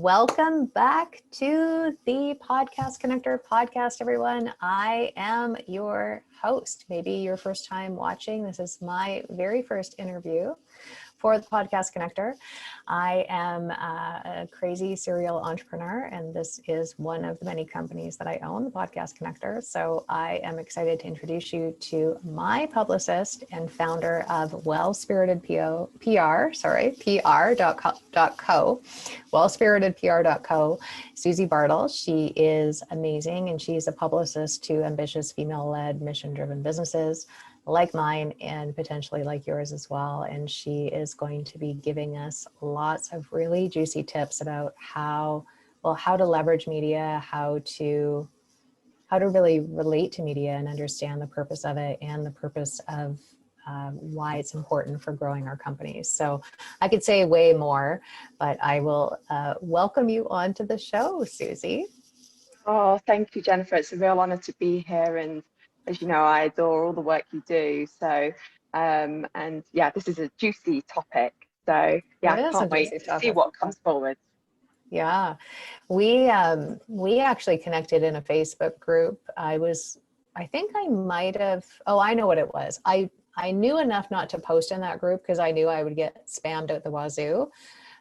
Welcome back to the Podcast Connector podcast, everyone. I am your host. Maybe your first time watching. This is my very first interview for the Podcast Connector. I am a crazy serial entrepreneur, and this is one of the many companies that I own, the Podcast Connector. So I am excited to introduce you to my publicist and founder of Well-Spirited PR.co, Well-Spiritedpr.co, Suzie Bartle. She is amazing, and she's a publicist to ambitious female-led, mission-driven businesses like mine and potentially like yours as well. And she is going to be giving us lots of really juicy tips about how to leverage media, how to really relate to media and understand the purpose of it and the purpose of why it's important for growing our companies. So I could say way more, but I will welcome you onto the show, Suzie. Oh, thank you, Jennifer. It's a real honor to be here. And as you know, I adore all the work you do. So, and yeah, this is a juicy topic. So yeah, I can't wait to see what comes forward. Yeah, we actually connected in a Facebook group. I think I might have, I know what it was. I knew enough not to post in that group because I knew I would get spammed out the wazoo,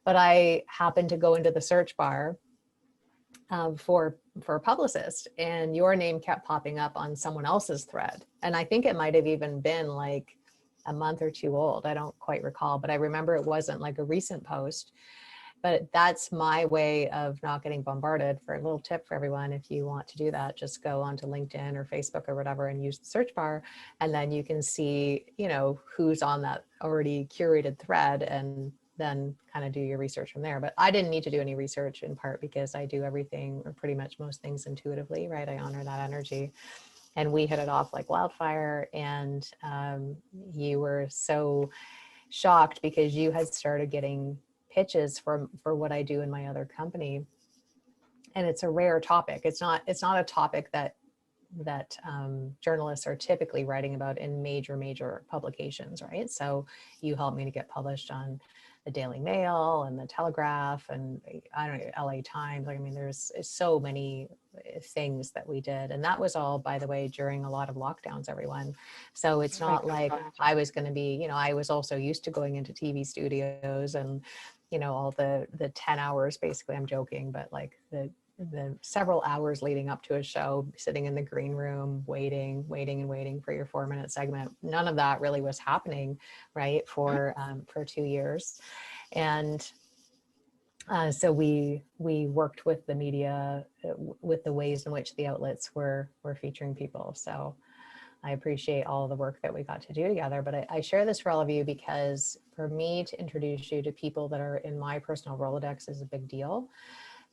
but I happened to go into the search bar for a publicist, and your name kept popping up on someone else's thread. And I think it might have even been like a month or two old. I don't quite recall, but I remember it wasn't like a recent post. But that's my way of not getting bombarded. For a little tip for everyone, if you want to do that, just go onto LinkedIn or Facebook or whatever and use the search bar, and then you can see, who's on that already curated thread, and then kind of do your research from there. But I didn't need to do any research, in part because I do everything, or pretty much most things, intuitively, right? I honor that energy. And we hit it off like wildfire. And you were so shocked because you had started getting pitches for what I do in my other company. And it's a rare topic. It's not a topic that journalists are typically writing about in major publications, right? So you helped me to get published on the Daily Mail and the Telegraph and I don't know, LA Times. I mean, there's so many things that we did. And that was all, by the way, during a lot of lockdowns, everyone. So it's not like I was going to be, I was also used to going into TV studios and, all the 10 hours, basically, I'm joking, but like the several hours leading up to a show, sitting in the green room, waiting for your 4-minute segment. None of that really was happening, right, for 2 years. And so we worked with the media, with the ways in which the outlets were featuring people. So I appreciate all the work that we got to do together, but I share this for all of you because for me to introduce you to people that are in my personal Rolodex is a big deal,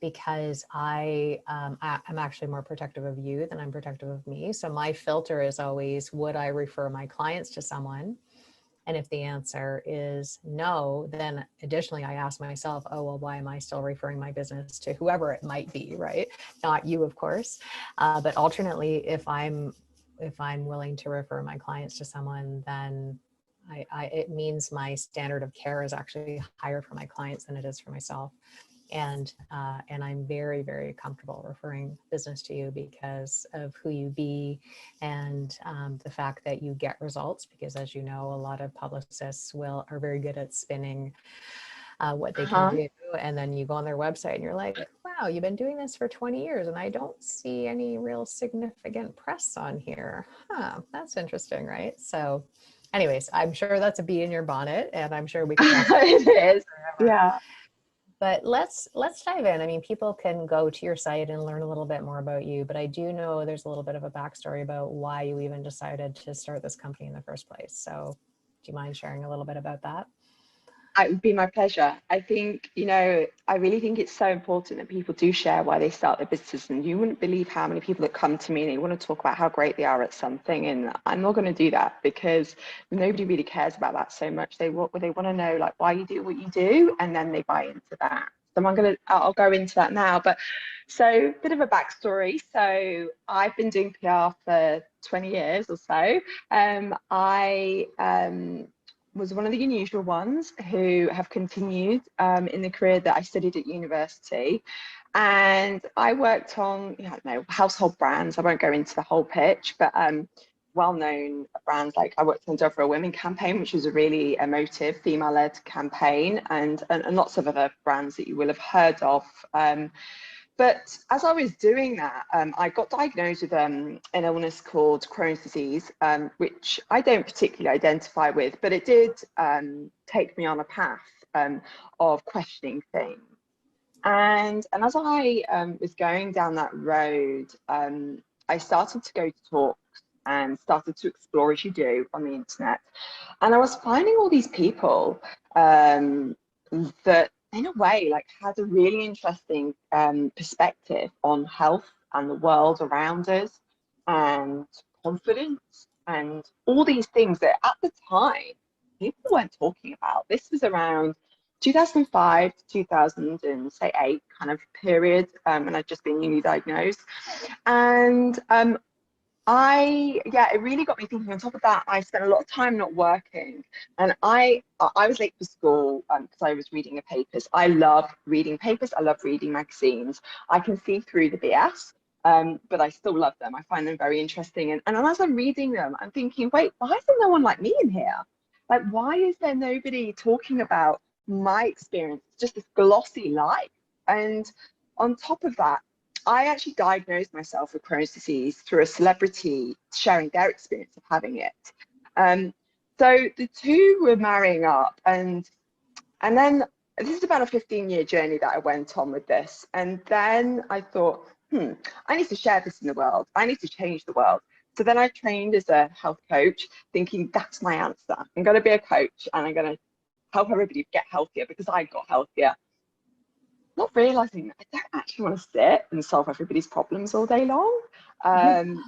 because I'm actually more protective of you than I'm protective of me. So my filter is always, would I refer my clients to someone? And if the answer is no, then additionally, I ask myself, why am I still referring my business to whoever it might be, right? Not you, of course. But alternately, if I'm willing to refer my clients to someone, then it means my standard of care is actually higher for my clients than it is for myself. And I'm very, very comfortable referring business to you because of who you be and the fact that you get results. Because as you know, a lot of publicists are very good at spinning what they can do. And then you go on their website and you're like, wow, you've been doing this for 20 years and I don't see any real significant press on here. That's interesting, right? So anyways, I'm sure that's a bee in your bonnet, and I'm sure we can talk about it is. Yeah. But let's dive in. I mean, people can go to your site and learn a little bit more about you, but I do know there's a little bit of a backstory about why you even decided to start this company in the first place. So do you mind sharing a little bit about that? It would be my pleasure. I think, I really think it's so important that people do share why they start their business. And you wouldn't believe how many people that come to me and they want to talk about how great they are at something. And I'm not going to do that because nobody really cares about that so much. They want to know, like, why you do what you do, and then they buy into that. So I'll go into that now. But so a bit of a backstory. So I've been doing PR for 20 years or so. was one of the unusual ones who have continued in the career that I studied at university. And I worked on, I don't know, household brands. I won't go into the whole pitch, but well-known brands. Like I worked on the For a Women campaign, which was a really emotive female-led campaign, and lots of other brands that you will have heard of. But as I was doing that, I got diagnosed with an illness called Crohn's disease, which I don't particularly identify with, but it did take me on a path of questioning things. And as I was going down that road, I started to go to talks and started to explore, as you do, on the internet. And I was finding all these people that, in a way, like had a really interesting perspective on health and the world around us and confidence and all these things that at the time people weren't talking about. This was around 2005 to 2008 kind of period, and I'd just been newly diagnosed. And it really got me thinking. On top of that, I spent a lot of time not working, and I was late for school because I was reading the papers. I love reading papers. I love reading magazines. I can see through the BS, but I still love them. I find them very interesting. And as I'm reading them, I'm thinking, wait, why is there no one like me in here? Like, why is there nobody talking about my experience? Just this glossy life. And on top of that, I actually diagnosed myself with Crohn's disease through a celebrity sharing their experience of having it. So the two were marrying up, and then this is about a 15-year journey that I went on with this. And then I thought, I need to share this in the world. I need to change the world. So then I trained as a health coach, thinking that's my answer. I'm going to be a coach and I'm going to help everybody get healthier because I got healthier. Not realizing that I don't actually want to sit and solve everybody's problems all day long. And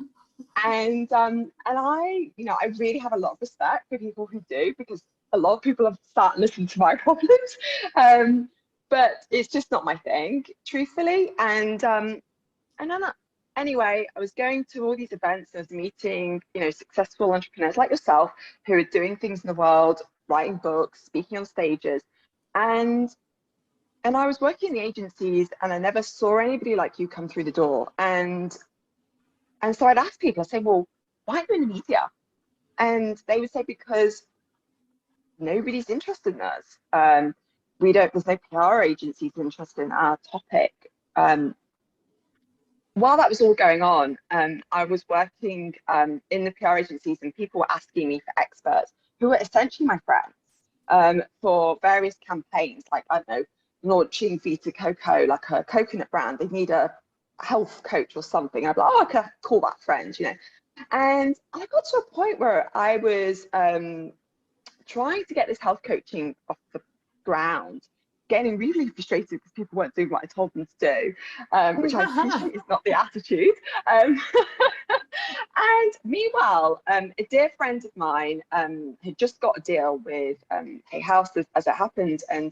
I, I really have a lot of respect for people who do, because a lot of people have started listening to my problems. But it's just not my thing, truthfully. And then anyway, I was going to all these events. I was meeting, successful entrepreneurs like yourself who are doing things in the world, writing books, speaking on stages. And I was working in the agencies, and I never saw anybody like you come through the door. And so I'd ask people, I'd say, well, why are you in the media? And they would say, because nobody's interested in us. There's no PR agencies interested in our topic. While that was all going on, I was working in the PR agencies, and people were asking me for experts who were essentially my friends for various campaigns, like, I don't know, launching Vita Coco, like a coconut brand. They need a health coach or something. I'd be like, oh, I could call that friend, And I got to a point where I was trying to get this health coaching off the ground, getting really frustrated because people weren't doing what I told them to do, which I appreciate is not the attitude. And meanwhile, a dear friend of mine had just got a deal with Hay House, as it happened, and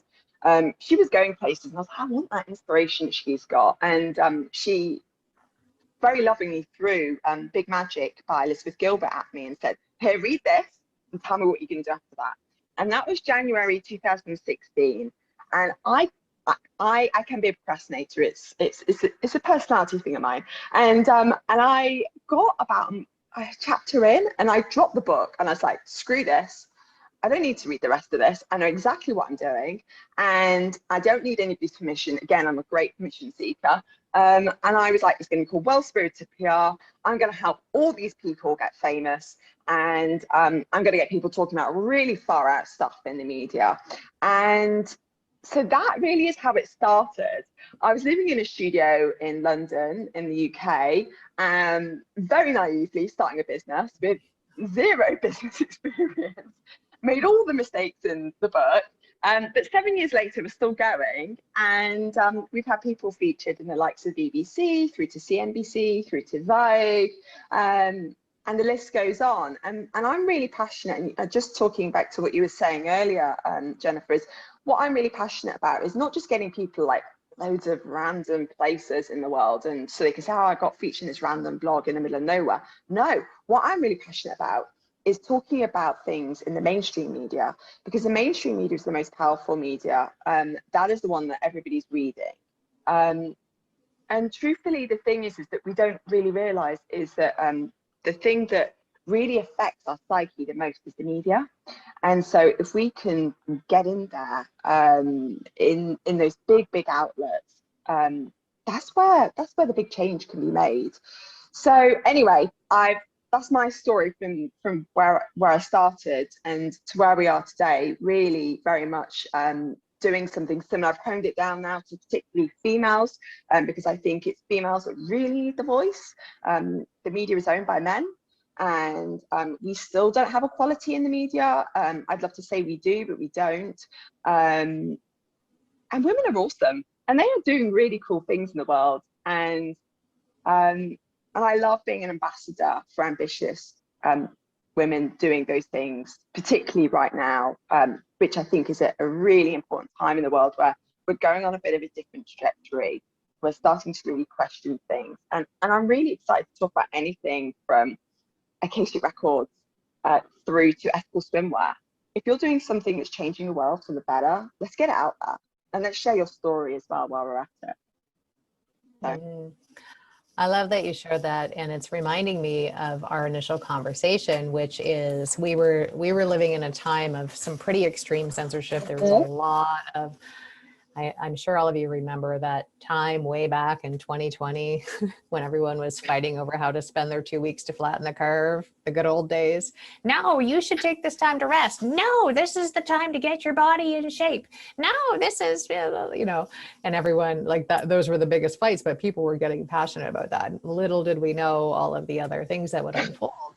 she was going places, and I was like, I want that inspiration that she's got. And she very lovingly threw Big Magic by Elizabeth Gilbert at me and said, here, read this and tell me what you're going to do after that. And that was January 2016. And I can be a procrastinator. It's a personality thing of mine. And I got about a chapter in, and I dropped the book, and I was like, screw this. I don't need to read the rest of this. I know exactly what I'm doing, and I don't need anybody's permission. Again, I'm a great permission seeker. And I was like, it's going to be called Well-Spirited PR. I'm going to help all these people get famous, and I'm going to get people talking about really far out stuff in the media. And so that really is how it started. I was living in a studio in London, in the UK, very naively starting a business with zero business experience. Made all the mistakes in the book, but 7 years later we're still going, and we've had people featured in the likes of BBC, through to CNBC, through to Vogue, and the list goes on. And I'm really passionate, and just talking back to what you were saying earlier, Jennifer, is what I'm really passionate about is not just getting people like loads of random places in the world, and so they can say, oh, I got featured in this random blog in the middle of nowhere. No, what I'm really passionate about is talking about things in the mainstream media, because the mainstream media is the most powerful media. That is the one that everybody's reading. And truthfully, the thing is that we don't really realize is that the thing that really affects our psyche the most is the media. And so if we can get in there, in those big outlets, that's where the big change can be made. So anyway, that's my story from where I started and to where we are today. Really, very much doing something similar. I've honed it down now to particularly females, because I think it's females that really need the voice. The media is owned by men, and we still don't have equality in the media. I'd love to say we do, but we don't. And women are awesome, and they are doing really cool things in the world. And I love being an ambassador for ambitious women doing those things, particularly right now, which I think is a really important time in the world where we're going on a bit of a different trajectory. We're starting to really question things. And I'm really excited to talk about anything from Acacia Records through to ethical swimwear. If you're doing something that's changing the world for the better, let's get it out there. And let's share your story as well while we're at it. So. I love that you shared that, and it's reminding me of our initial conversation, which is we were living in a time of some pretty extreme censorship. There was a lot of, I'm sure all of you remember that time way back in 2020 when everyone was fighting over how to spend their 2 weeks to flatten the curve, the good old days. No, you should take this time to rest. No, this is the time to get your body in shape. No, this is, you know, and everyone like that, those were the biggest fights, but people were getting passionate about that. Little did we know all of the other things that would unfold.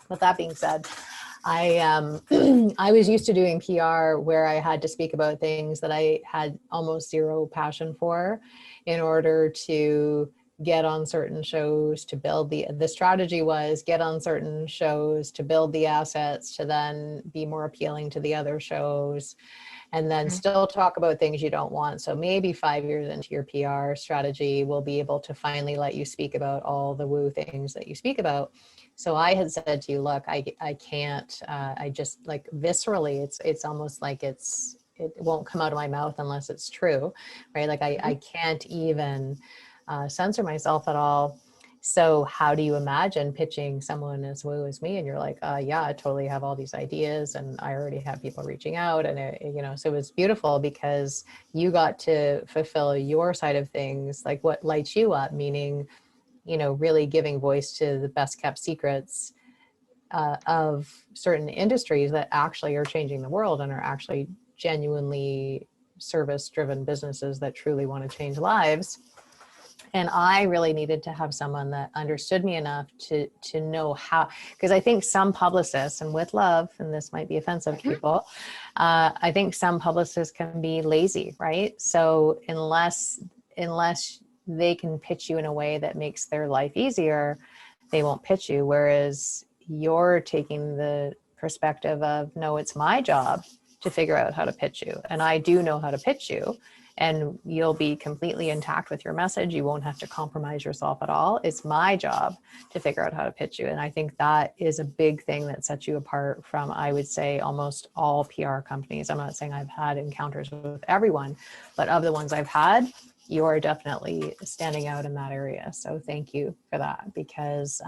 With that being said, I was used to doing PR where I had to speak about things that I had almost zero passion for in order to get on certain shows, to build the strategy was get on certain shows to build the assets to then be more appealing to the other shows, and then still talk about things you don't want. So maybe 5 years into your PR strategy, we'll be able to finally let you speak about all the woo things that you speak about. So I had said to you, look, I can't, I just like viscerally, it's almost like it won't come out of my mouth unless it's true, right? Like I can't even censor myself at all. So how do you imagine pitching someone as woo as me? And you're like, yeah, I totally have all these ideas and I already have people reaching out. And you know, so it was beautiful because you got to fulfill your side of things, like what lights you up, meaning, you know, really giving voice to the best kept secrets of certain industries that actually are changing the world and are actually genuinely service driven businesses that truly want to change lives. And I really needed to have someone that understood me enough to know how, because I think some publicists, and with love, and this might be offensive to people, I think some publicists can be lazy, right? So unless they can pitch you in a way that makes their life easier, they won't pitch you. Whereas you're taking the perspective of, no, it's my job to figure out how to pitch you. And I do know how to pitch you, and you'll be completely intact with your message. You won't have to compromise yourself at all. It's my job to figure out how to pitch you. And I think that is a big thing that sets you apart from, I would say, almost all PR companies. I'm not saying I've had encounters with everyone, but of the ones I've had, you are definitely standing out in that area. So thank you for that, because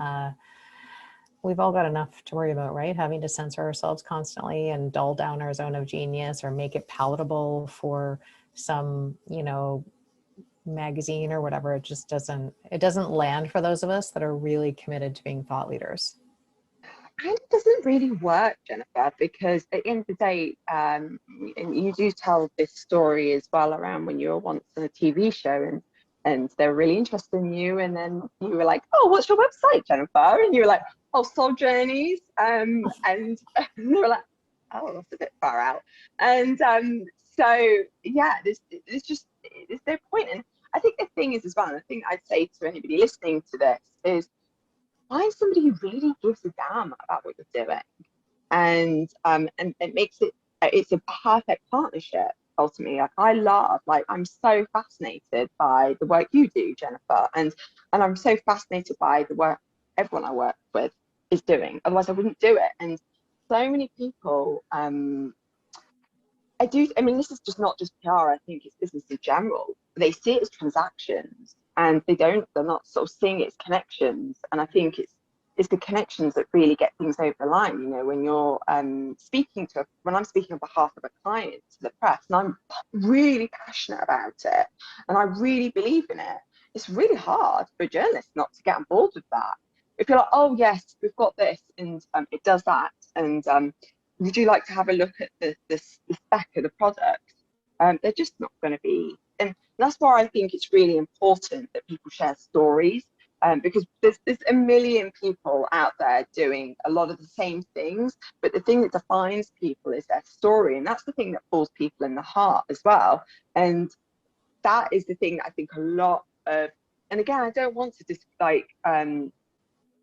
we've all got enough to worry about, right? Having to censor ourselves constantly and dull down our zone of genius or make it palatable for some, you know, magazine or whatever. It just doesn't land for those of us that are really committed to being thought leaders. And it doesn't really work, Jennifer, because at the end of the day, and you do tell this story as well around when you were once on a TV show and they're really interested in you, and then you were like, oh, what's your website, Jennifer? And you were like, oh, Soul Journeys, and they were like, oh, that's a bit far out. And so yeah, there's no point. And I think the thing is as well, and the thing I'd say to anybody listening to this is, find somebody who really gives a damn about what you're doing, and it makes it's a perfect partnership ultimately. I'm so fascinated by the work you do, Jennifer, and I'm so fascinated by the work everyone I work with is doing. Otherwise I wouldn't do it. And so many people, I mean, this is just not just PR, I think it's business in general. They see it as transactions and they're not sort of seeing it as connections. And I think it's the connections that really get things over the line. You know, when you're when I'm speaking on behalf of a client to the press and I'm really passionate about it and I really believe in it, it's really hard for a journalist not to get on board with that. If you're like, oh yes, we've got this and it does that, and would you like to have a look at the spec of the product? They're just not going to be. And that's why I think it's really important that people share stories, because there's a million people out there doing a lot of the same things, but the thing that defines people is their story, and that's the thing that pulls people in the heart as well. And that is the thing that I think a lot of, and again, I don't want to just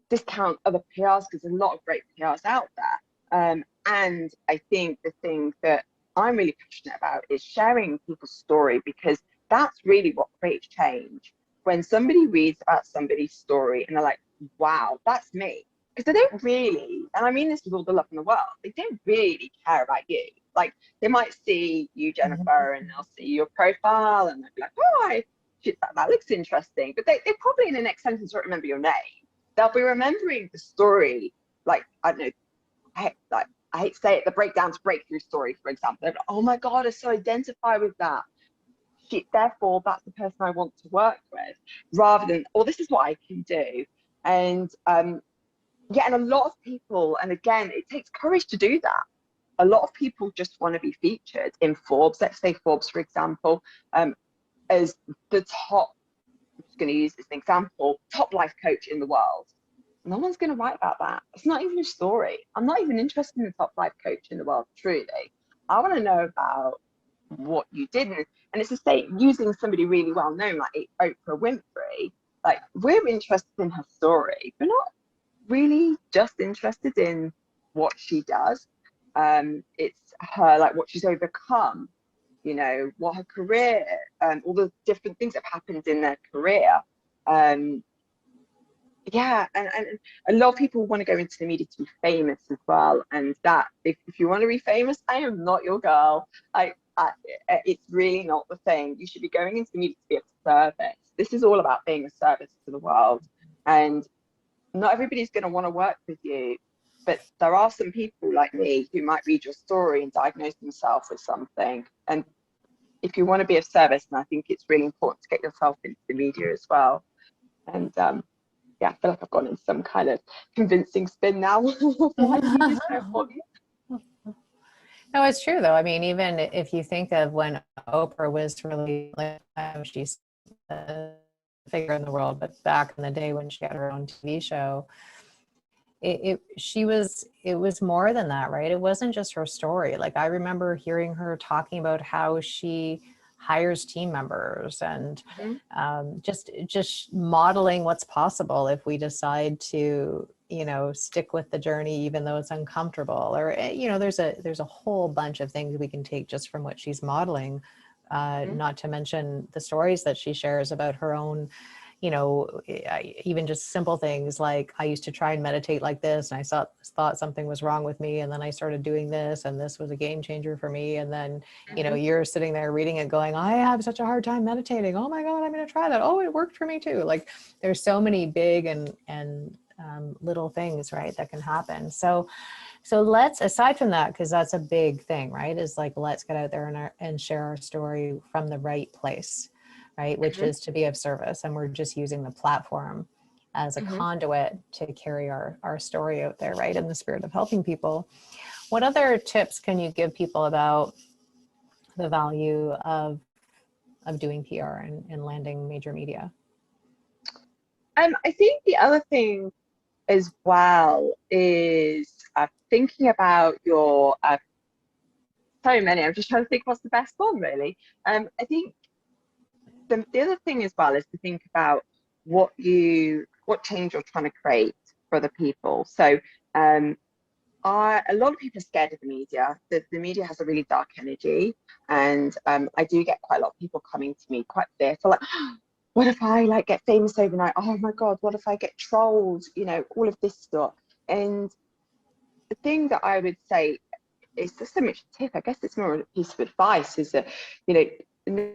discount other PRs because there's a lot of great PRs out there. And I think the thing that I'm really passionate about is sharing people's story, because that's really what creates change. When somebody reads about somebody's story and they're like, wow, that's me. Because they don't really, and I mean this with all the love in the world, they don't really care about you. Like, they might see you, Jennifer, and they'll see your profile and they'll be like, oh, that looks interesting. But they probably in the next sentence won't remember your name. They'll be remembering the story, like, I don't know, I hate to say it, the breakdown to breakthrough story, for example. They're like, oh my God, I so identify with that. Therefore, that's the person I want to work with, rather than, oh, this is what I can do. And yeah, and a lot of people, and again, it takes courage to do that. A lot of people just want to be featured in Forbes. Let's say Forbes, for example, as the top, I'm just going to use this as an example, top life coach in the world. No one's going to write about that. It's not even a story. I'm not even interested in the top life coach in the world, truly. I want to know about what you did. And it's the same, using somebody really well known like Oprah Winfrey. Like, we're interested in her story. We're not really just interested in what she does. It's her, like, what she's overcome, you know, what her career, all the different things that have happened in their career. Yeah, and a lot of people want to go into the media to be famous as well. And that, if you want to be famous, I am not your girl. It's really not the thing. You should be going into the media to be of service. This is all about being a service to the world. And not everybody's going to want to work with you, but there are some people like me who might read your story and diagnose themselves with something. And if you want to be of service, and I think it's really important to get yourself into the media as well. And yeah, I feel like I've gone in some kind of convincing spin now. Why media is so important. No, it's true though. I mean, even if you think of when Oprah was really, like, she's a figure in the world, but back in the day when she had her own TV show, it was more than that, right? It wasn't just her story. Like, I remember hearing her talking about how she hires team members and just modeling what's possible if we decide to, you know, stick with the journey even though it's uncomfortable. Or, you know, there's a whole bunch of things we can take just from what she's modeling, not to mention the stories that she shares about her own, you know, even just simple things like, I used to try and meditate like this and I thought something was wrong with me, and then I started doing this and this was a game changer for me. And then, you know, you're sitting there reading it going, I have such a hard time meditating. Oh my God, I'm going to try that. Oh, it worked for me too. Like, there's so many big and little things, right, that can happen. So let's, aside from that, because that's a big thing, right, is like, let's get out there and share our story from the right place, right, which is to be of service. And we're just using the platform as a conduit to carry our story out there, right, in the spirit of helping people. What other tips can you give people about the value of doing PR and landing major media? I think the other thing as well is thinking about your so many. I'm just trying to think what's the best one, really. I think the other thing as well is to think about what change you're trying to create for the people. So a lot of people are scared of the media. The media has a really dark energy, and I do get quite a lot of people coming to me quite fearful, like, what if I like get famous overnight? Oh my God, what if I get trolled? You know, all of this stuff. And the thing that I would say is just so much tip, I guess it's more a piece of advice, is that, you know,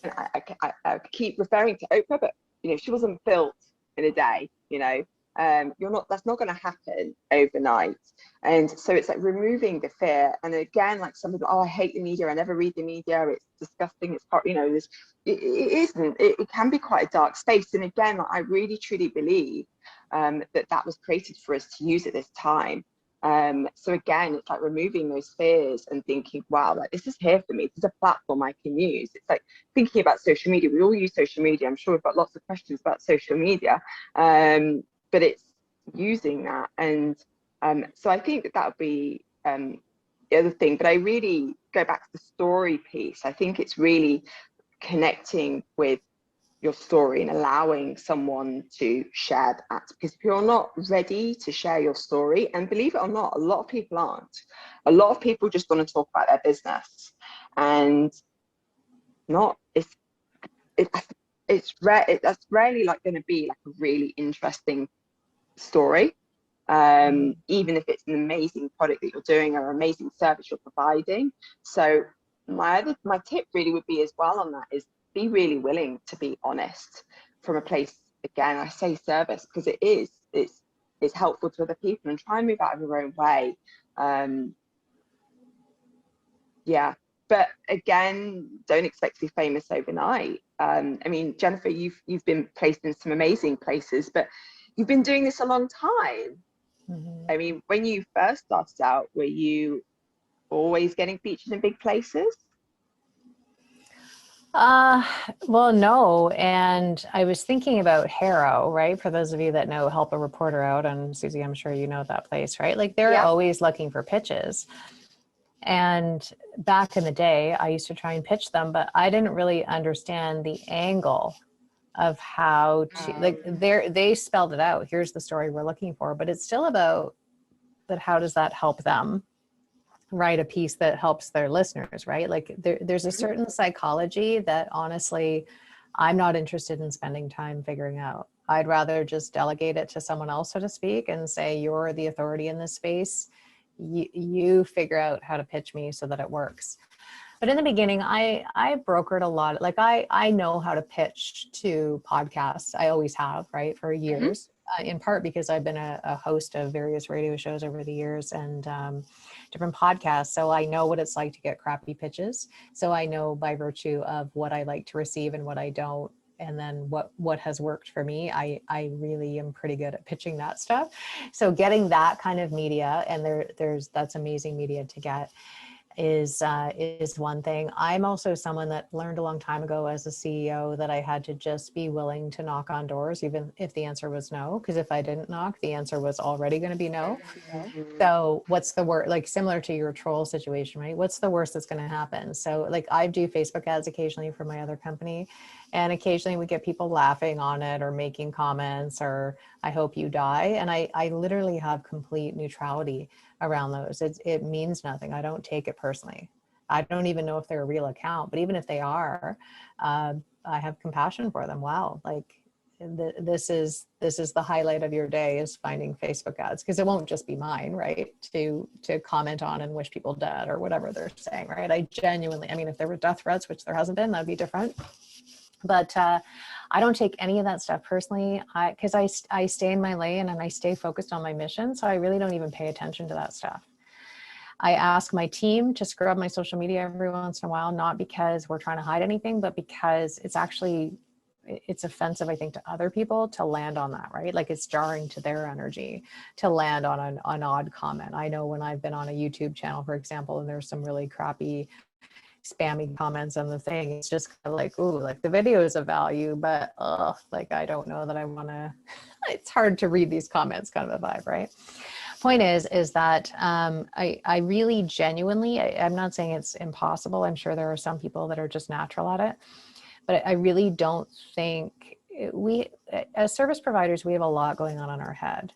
I keep referring to Oprah, but you know, she wasn't built in a day. You know, you're not. That's not going to happen overnight. And so it's like removing the fear. And again, like some people, oh, I hate the media. I never read the media. It's disgusting. It's part. You know, it isn't. It can be quite a dark space. And again, like, I really truly believe that that was created for us to use at this time. So again, it's like removing those fears and thinking, wow, like this is here for me. This is a platform I can use. It's like thinking about social media. We all use social media. I'm sure we've got lots of questions about social media, but it's using that. And so I think that would be the other thing. But I really go back to the story piece. I think it's really connecting with your story and allowing someone to share that, because if you're not ready to share your story, and believe it or not, a lot of people aren't. A lot of people just want to talk about their business, and not it's rare. That's rarely like going to be like a really interesting story, even if it's an amazing product that you're doing or amazing service you're providing. So my tip really would be as well on that is be really willing to be honest from a place, again, I say service because it's helpful to other people, and try and move out of your own way. Yeah, but again, don't expect to be famous overnight. I mean, Jennifer, you've been placed in some amazing places, but you've been doing this a long time. I mean, when you first started out, were you always getting featured in big places? Well, no. And I was thinking about Harrow, right? For those of you that know Help a Reporter Out, and Susie, I'm sure you know that place, right? Like they're Yeah. always looking for pitches. And back in the day, I used to try and pitch them, but I didn't really understand the angle of how to, like, they spelled it out. Here's the story we're looking for, but it's still about that. How does that help them write a piece that helps their listeners, right? Like there's a certain psychology that honestly, I'm not interested in spending time figuring out. I'd rather just delegate it to someone else, so to speak, and say, you're the authority in this space. You figure out how to pitch me so that it works. But in the beginning, I brokered a lot. Like I know how to pitch to podcasts. I always have, right, for years, in part because I've been a host of various radio shows over the years and different podcasts. So I know what it's like to get crappy pitches. So I know by virtue of what I like to receive and what I don't, and then what has worked for me, I really am pretty good at pitching that stuff. So getting that kind of media, and that's amazing media to get, is one thing. I'm also someone that learned a long time ago as a CEO that I had to just be willing to knock on doors, even if the answer was no, because if I didn't knock, the answer was already going to be no. So what's the worst, like similar to your troll situation, right? What's the worst that's going to happen? So like I do Facebook ads occasionally for my other company, and occasionally we get people laughing on it or making comments or I hope you die. And I literally have complete neutrality around those. It means nothing. I don't take it personally. I don't even know if they're a real account, but even if they are, I have compassion for them. Wow, like this is the highlight of your day, is finding Facebook ads, because it won't just be mine, right? To comment on and wish people dead or whatever they're saying, right? I genuinely, I mean, if there were death threats, which there hasn't been, that'd be different. But I don't take any of that stuff personally, because I stay in my lane and I stay focused on my mission. So I really don't even pay attention to that stuff. I ask my team to scrub my social media every once in a while, not because we're trying to hide anything, but because it's offensive, I think, to other people to land on that, right? Like it's jarring to their energy to land on an odd comment. I know when I've been on a YouTube channel, for example, and there's some really crappy spammy comments on the thing, it's just kind of like, ooh, like the video is of value, but like I don't know that I want to. It's hard to read these comments, kind of a vibe, right? Point is that I really genuinely, I'm not saying it's impossible. I'm sure there are some people that are just natural at it, but I really don't think as service providers, we have a lot going on in our head.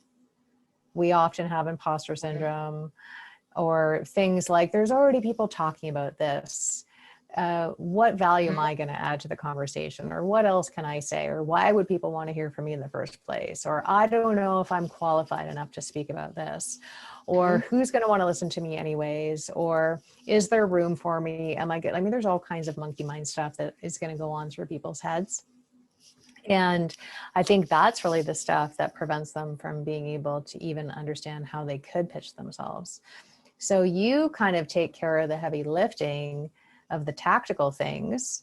We often have imposter syndrome, or things like there's already people talking about this. what value am I going to add to the conversation, or what else can I say, or why would people want to hear from me in the first place, or I don't know if I'm qualified enough to speak about this, or who's going to want to listen to me anyways, or is there room for me, am I good? I mean, there's all kinds of monkey mind stuff that is going to go on through people's heads. And I think that's really the stuff that prevents them from being able to even understand how they could pitch themselves. So you kind of take care of the heavy lifting of the tactical things.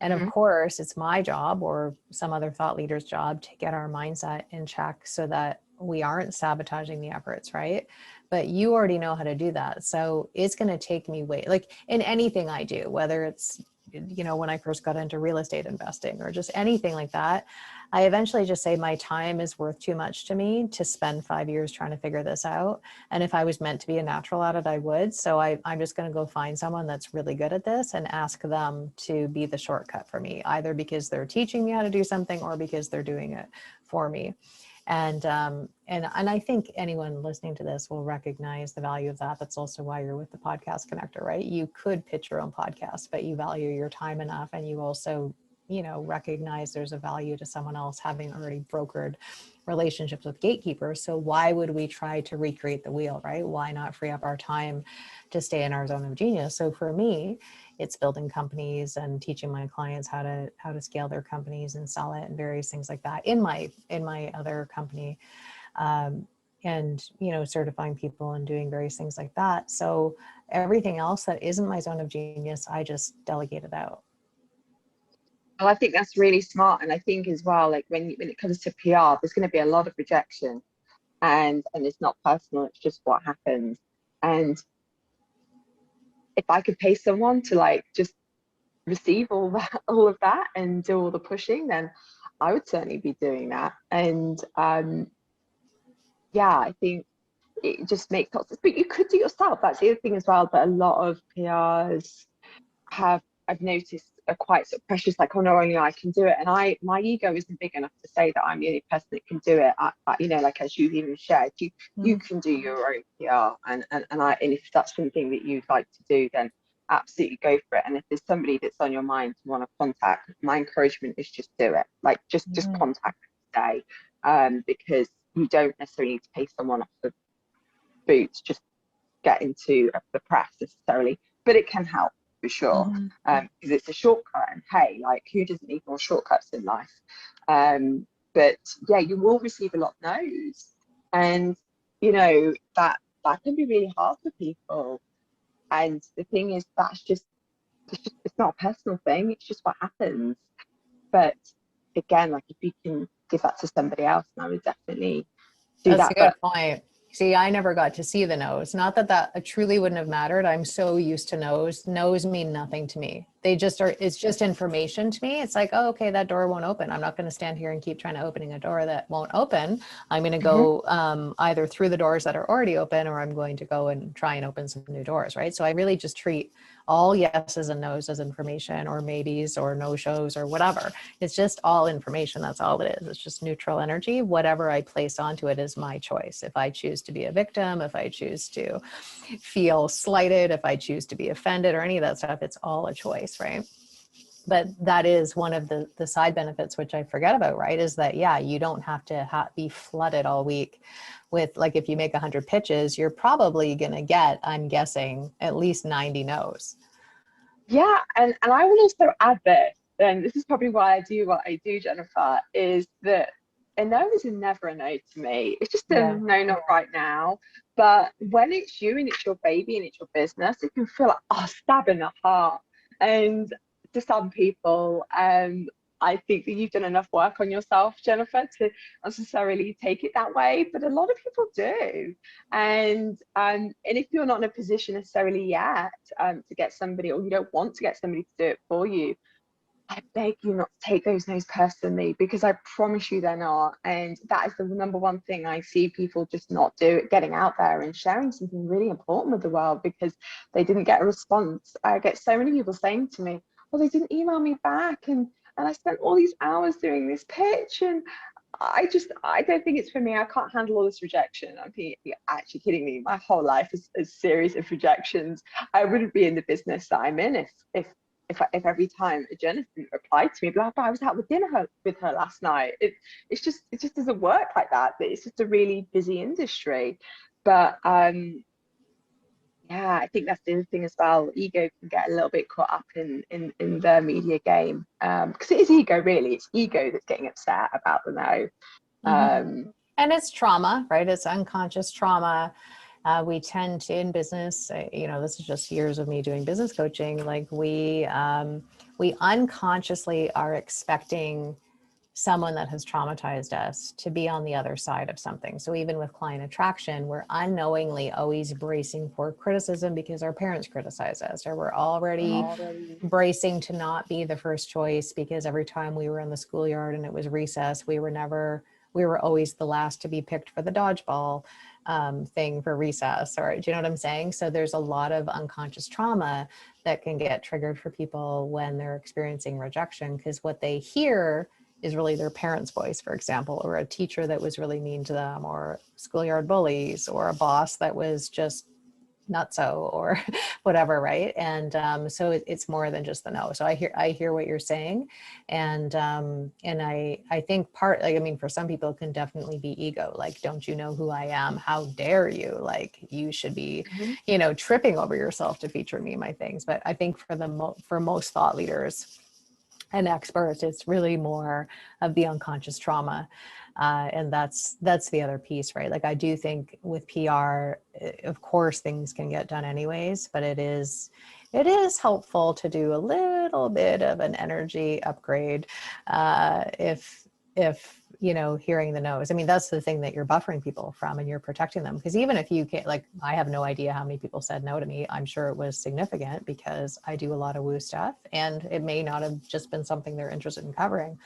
And of course, it's my job or some other thought leader's job to get our mindset in check so that we aren't sabotaging the efforts, right? But you already know how to do that. So it's going to take me like in anything I do, whether it's, you know, when I first got into real estate investing or just anything like that, I eventually just say my time is worth too much to me to spend 5 years trying to figure this out. And if I was meant to be a natural at it, I would. So I'm just going to go find someone that's really good at this and ask them to be the shortcut for me, either because they're teaching me how to do something or because they're doing it for me. And I think anyone listening to this will recognize the value of that. That's also why you're with the Podcast Connector, right? You could pitch your own podcast, but you value your time enough, and you also, you know, recognize there's a value to someone else having already brokered relationships with gatekeepers. So why would we try to recreate the wheel, right? Why not free up our time to stay in our zone of genius? So for me, it's building companies and teaching my clients how to scale their companies and sell it and various things like that in my other company, and, you know, certifying people and doing various things like that. So everything else that isn't my zone of genius, I just delegate it out. Well, I think that's really smart. And I think as well, like when it comes to PR, there's going to be a lot of rejection, and it's not personal, it's just what happens. And if I could pay someone to like just receive all of that and do all the pushing, then I would certainly be doing that. And yeah, I think it just makes lots of sense. But you could do yourself. That's the other thing as well, that a lot of PRs have, I've noticed, are quite sort of precious, like, oh no, only I can do it. And my ego isn't big enough to say that I'm the only person that can do it. You know, like as you've even shared, you can do your own PR, and if that's something that you'd like to do, then absolutely go for it. And if there's somebody that's on your mind you want to contact, my encouragement is just do it. Like just contact them today, because you don't necessarily need to pay someone off the boots just get into the press necessarily, but it can help for sure, because it's a shortcut. And hey, like who doesn't need more shortcuts in life? But yeah, you will receive a lot of no's, and you know that can be really hard for people. And the thing is, it's not a personal thing, it's just what happens. But again, like if you can give that to somebody else, then I would definitely do That's that. a good point. See, I never got to see the no's. Not that truly wouldn't have mattered. I'm so used to no's. No's mean nothing to me. They just are, it's just information to me. It's like, oh, okay, that door won't open. I'm not going to stand here and keep trying to opening a door that won't open. I'm going to go either through the doors that are already open, or I'm going to go and try and open some new doors, right? So I really just treat all yeses and nos as information, or maybes or no shows or whatever. It's just all information. That's all it is. It's just neutral energy. Whatever I place onto it is my choice. If I choose to be a victim, if I choose to feel slighted, if I choose to be offended or any of that stuff, it's all a choice, right? But that is one of the side benefits, which I forget about, right? Is that, yeah, you don't have to be flooded all week with, like, if you make 100 pitches, you're probably going to get, I'm guessing, at least 90 no's. Yeah, and I will also add this, and this is probably why I do what I do, Jennifer, is that a no is never a no to me. It's just a no, not right now. But when it's you and it's your baby and it's your business, it can feel like, oh, stab in the heart. And to some people, I think that you've done enough work on yourself, Jennifer, to necessarily take it that way. But a lot of people do. And if you're not in a position necessarily yet to get somebody, or you don't want to get somebody to do it for you, I beg you not to take those no's personally, because I promise you they're not. And that is the number one thing I see people just not do, getting out there and sharing something really important with the world because they didn't get a response. I get so many people saying to me, well, they didn't email me back, and I spent all these hours doing this pitch, and I don't think it's for me. I can't handle all this rejection. I think you're actually kidding me. My whole life is a series of rejections. I wouldn't be in the business that I'm in if if every time a journalist didn't reply to me, blah, blah, I was out with dinner with her last night. It just doesn't work like that. It's just a really busy industry. But yeah, I think that's the other thing as well. Ego can get a little bit caught up in the media game, because it is ego, really. It's ego that's getting upset about the no. And it's trauma, right? It's unconscious trauma. We tend to, in business, this is just years of me doing business coaching, like we unconsciously are expecting someone that has traumatized us to be on the other side of something. So even with client attraction, we're unknowingly always bracing for criticism because our parents criticize us, or we're already bracing to not be the first choice because every time we were in the schoolyard and it was recess, we were always the last to be picked for the dodgeball thing for recess, or do you know what I'm saying? So there's a lot of unconscious trauma that can get triggered for people when they're experiencing rejection, because what they hear is really their parents' voice, for example, or a teacher that was really mean to them, or schoolyard bullies, or a boss that was just nutso, or whatever, right? And so it's more than just the no. So I hear what you're saying, and I think for some people it can definitely be ego. Like, don't you know who I am? How dare you? Like, you should be, tripping over yourself to feature me, my things. But I think for most thought leaders and experts, it's really more of the unconscious trauma. And that's the other piece, right? Like, I do think with PR, of course, things can get done anyways, but it is helpful to do a little bit of an energy upgrade if hearing the no's. I mean, that's the thing that you're buffering people from, and you're protecting them. Because even if you can't, like, I have no idea how many people said no to me. I'm sure it was significant because I do a lot of woo stuff, and it may not have just been something they're interested in covering.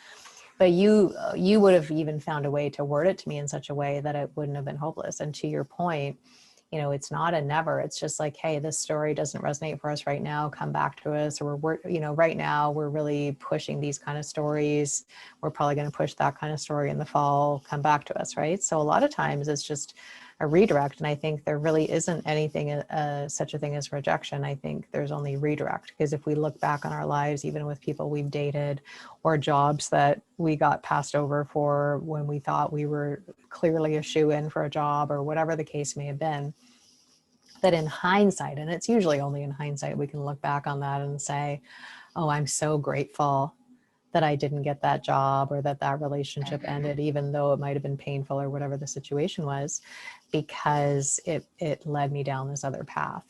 But you would have even found a way to word it to me in such a way that it wouldn't have been hopeless. And to your point, it's not a never. It's just like, hey, this story doesn't resonate for us right now. Come back to us. Or we're right now we're really pushing these kind of stories. We're probably going to push that kind of story in the fall. Come back to us, right? So a lot of times it's just a redirect. And I think there really isn't anything, such a thing as rejection. I think there's only redirect, because if we look back on our lives, even with people we've dated or jobs that we got passed over for when we thought we were clearly a shoe-in for a job, or whatever the case may have been, that in hindsight, and it's usually only in hindsight, we can look back on that and say, oh, I'm so grateful that I didn't get that job, or that relationship ended, even though it might have been painful, or whatever the situation was, because it led me down this other path.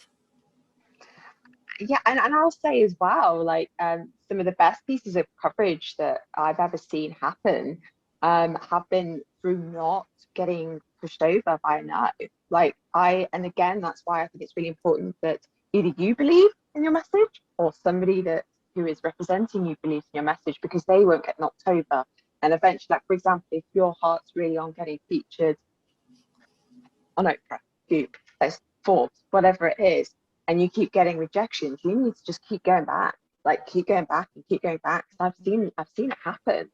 Yeah, and I'll say as well, like, some of the best pieces of coverage that I've ever seen happen have been through not getting pushed over by a no. Like, and again, that's why I think it's really important that either you believe in your message, or somebody who is representing you believes in your message, because they won't get knocked over. And eventually, like, for example, if your heart's really on getting featured on Oprah, Goop, Forbes, whatever it is, and you keep getting rejections, you need to just keep going back, like keep going back and keep going back. Because I've seen it happen,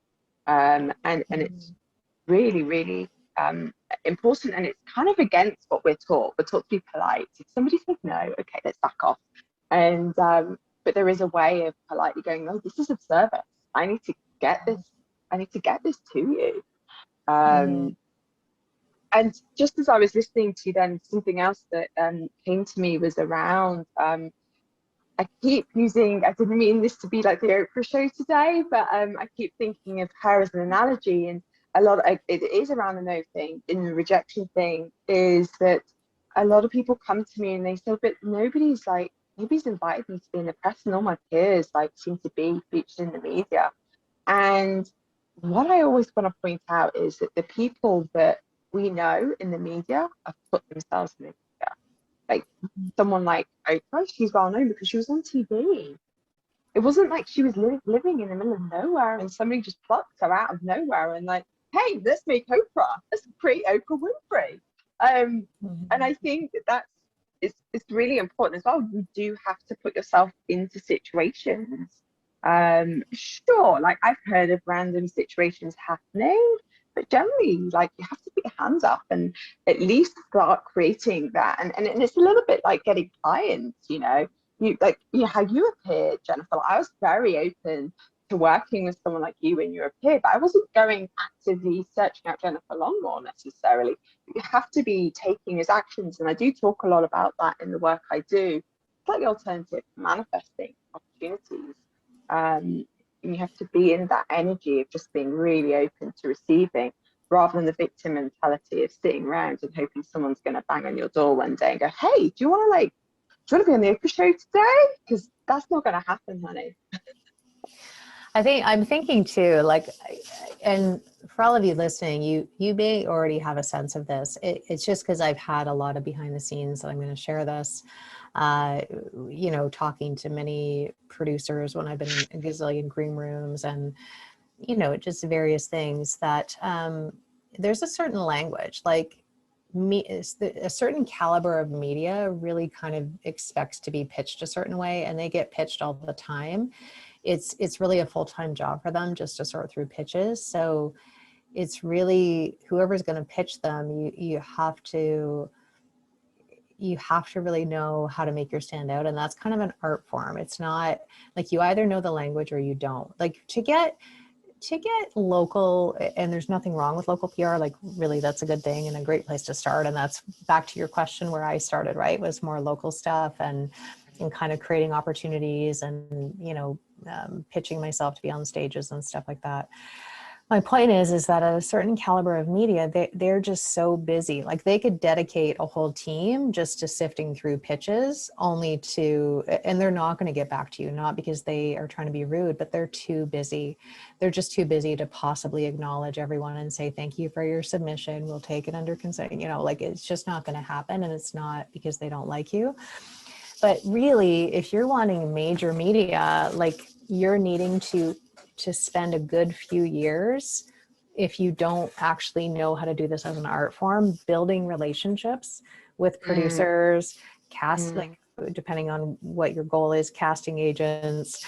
and it's really, really important, and it's kind of against what we're taught. We're taught to be polite. If somebody says no, okay, let's back off. And but there is a way of politely going, no, this is of service. I need to get this. I need to get this to you. And just as I was listening to you, then something else that came to me was around, I keep using, I didn't mean this to be like the Oprah show today, but I keep thinking of her as an analogy. And a lot of it is around the no thing, in the rejection thing, is that a lot of people come to me and they say, but nobody's invited me to be in the press, and all my peers like seem to be featured in the media. And what I always want to point out is that the people that we know in the media have put themselves in the media. Like, someone like Oprah, she's well known because she was on TV. It wasn't like she was living in the middle of nowhere and somebody just plucked her out of nowhere and like, hey, let's make Oprah, let's create Oprah Winfrey. And I think it's really important as well. You do have to put yourself into situations. Sure, like, I've heard of random situations happening, but generally, like, you have to put your hands up and at least start creating that. And it's a little bit like getting clients, how you appeared, Jennifer. I was very open to working with someone like you when you appeared, but I wasn't going actively searching out Jennifer Longmore necessarily. You have to be taking his actions, and I do talk a lot about that in the work I do. Slightly alternative manifesting opportunities. And you have to be in that energy of just being really open to receiving, rather than the victim mentality of sitting around and hoping someone's going to bang on your door one day and go, "Hey, do you want to be on the Oprah show today?" Because that's not going to happen, honey. I think I'm thinking too, like, and for all of you listening, you may already have a sense of this. It's just because I've had a lot of behind the scenes that I'm going to share this. Uh, talking to many producers when I've been in a gazillion green rooms, and just various things that there's a certain language, like a certain caliber of media really kind of expects to be pitched a certain way, and they get pitched all the time. It's really a full-time job for them just to sort through pitches. So it's really whoever's going to pitch them, you have to really know how to make your stand out. And that's kind of an art form. It's not like you either know the language or you don't. Like to get local, and there's nothing wrong with local PR, like really that's a good thing and a great place to start. And that's back to your question where I started, right? Was more local stuff and kind of creating opportunities and, pitching myself to be on stages and stuff like that. My point is that at a certain caliber of media, they're just so busy. Like they could dedicate a whole team just to sifting through pitches and they're not going to get back to you, not because they are trying to be rude, but they're too busy. They're just too busy to possibly acknowledge everyone and say, thank you for your submission. We'll take it under consideration. Like it's just not going to happen. And it's not because they don't like you. But really, if you're wanting major media, like you're needing to spend a good few years, if you don't actually know how to do this as an art form, building relationships with producers, like depending on what your goal is, casting agents,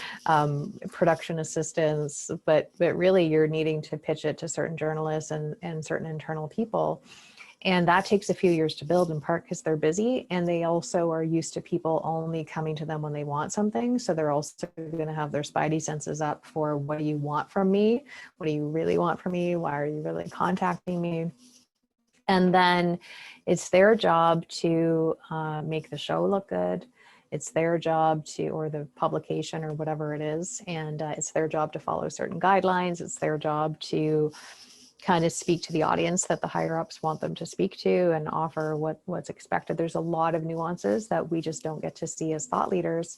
production assistants, but really you're needing to pitch it to certain journalists and certain internal people. And that takes a few years to build, in part because they're busy, and they also are used to people only coming to them when they want something. So they're also going to have their spidey senses up for, what do you want from me? What do you really want from me? Why are you really contacting me? And then it's their job to make the show look good. It's their job or the publication or whatever it is. And it's their job to follow certain guidelines. It's their job to kind of speak to the audience that the higher ups want them to speak to and offer what's expected. There's a lot of nuances that we just don't get to see as thought leaders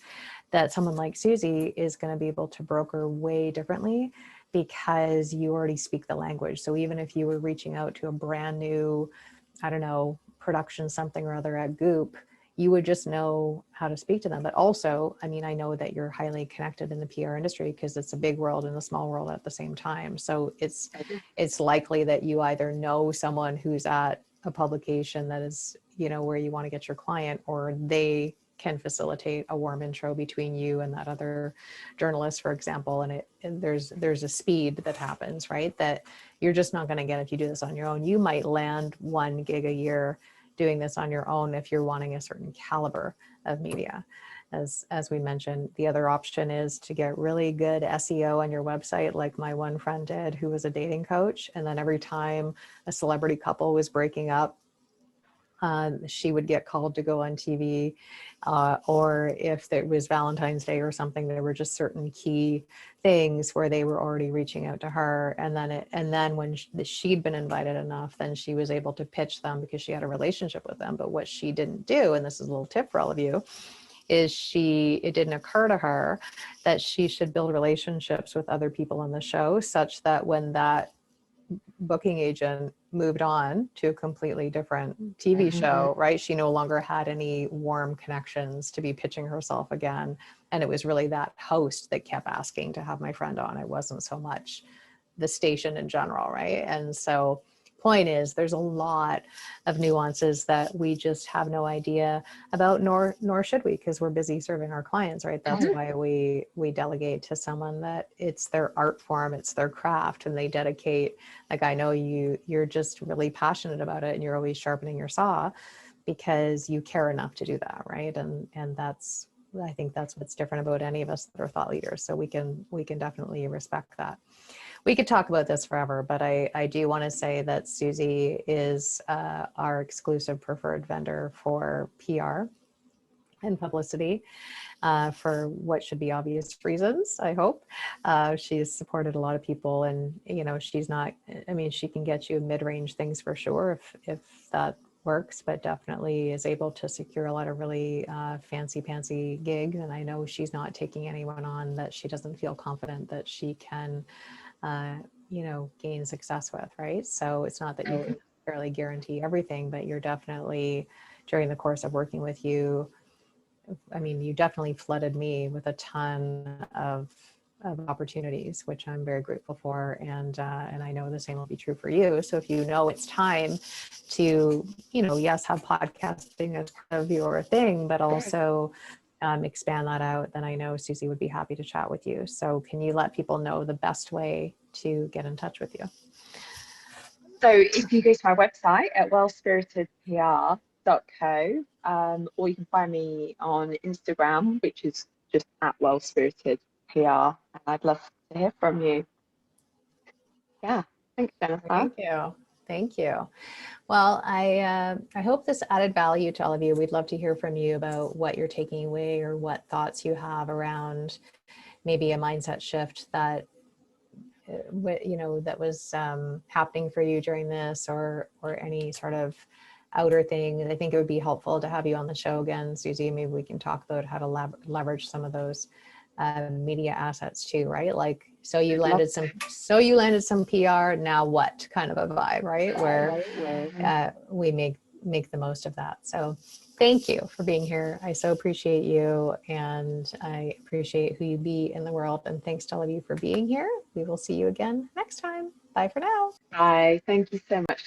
that someone like Susie is going to be able to broker way differently, because you already speak the language. So even if you were reaching out to a brand new, I don't know, production something or other at Goop, you would just know how to speak to them. But also, I mean, I know that you're highly connected in the PR industry because it's a big world and a small world at the same time. So it's likely that you either know someone who's at a publication that is, where you want to get your client, or they can facilitate a warm intro between you and that other journalist, for example. And there's a speed that happens, right? That you're just not going to get if you do this on your own. You might land 1 gig a year doing this on your own if you're wanting a certain caliber of media. As we mentioned, the other option is to get really good SEO on your website, like my one friend did, who was a dating coach. And then every time a celebrity couple was breaking up, she would get called to go on TV, or if it was Valentine's Day or something, there were just certain key things where they were already reaching out to her. And then when she'd been invited enough, then she was able to pitch them because she had a relationship with them. But what she didn't do, and this is a little tip for all of you, is it didn't occur to her that she should build relationships with other people on the show, such that when that booking agent moved on to a completely different TV show, right? She no longer had any warm connections to be pitching herself again. And it was really that host that kept asking to have my friend on. It wasn't so much the station in general, right? And so point is, there's a lot of nuances that we just have no idea about, nor should we, because we're busy serving our clients, right? That's why we delegate to someone that it's their art form, it's their craft, and they dedicate. Like, I know you're just really passionate about it, and you're always sharpening your saw because you care enough to do that, right? And that's I think that's what's different about any of us that are thought leaders. So we can definitely respect that. We could talk about this forever, but I do want to say that Susie is our exclusive preferred vendor for PR and publicity for what should be obvious reasons, I hope. She's supported a lot of people, and, you know, she's not, I mean, she can get you mid-range things for sure if that works, but definitely is able to secure a lot of really fancy pantsy gigs. And I know she's not taking anyone on that she doesn't feel confident that she can, you know, gain success with, right? So it's not that you can necessarily guarantee everything, but you're definitely, during the course of working with you, I mean, you definitely flooded me with a ton of opportunities, which I'm very grateful for. And I know the same will be true for you. So if you know it's time to, you know, yes, have podcasting as part of your thing, but also expand that out, then I know Susie would be happy to chat with you. So can you let people know the best way to get in touch with you? So if you go to my website at wellspiritedpr.co, or you can find me on Instagram, which is just at wellspiritedpr, and I'd love to hear from you. Yeah, thanks, Jennifer. Thank you. Thank you. Well, I hope this added value to all of you. We'd love to hear from you about what you're taking away or what thoughts you have around maybe a mindset shift that you know, that was happening for you during this, or any sort of outer thing. I think it would be helpful to have you on the show again, Susie. Maybe we can talk about how to leverage some of those media assets too, right? Like, so you landed some PR, now what kind of a vibe, right? Where we make the most of that. So thank you for being here. I so appreciate you, and I appreciate who you be in the world. And thanks to all of you for being here. We will see you again next time. Bye for now. Bye. Thank you so much.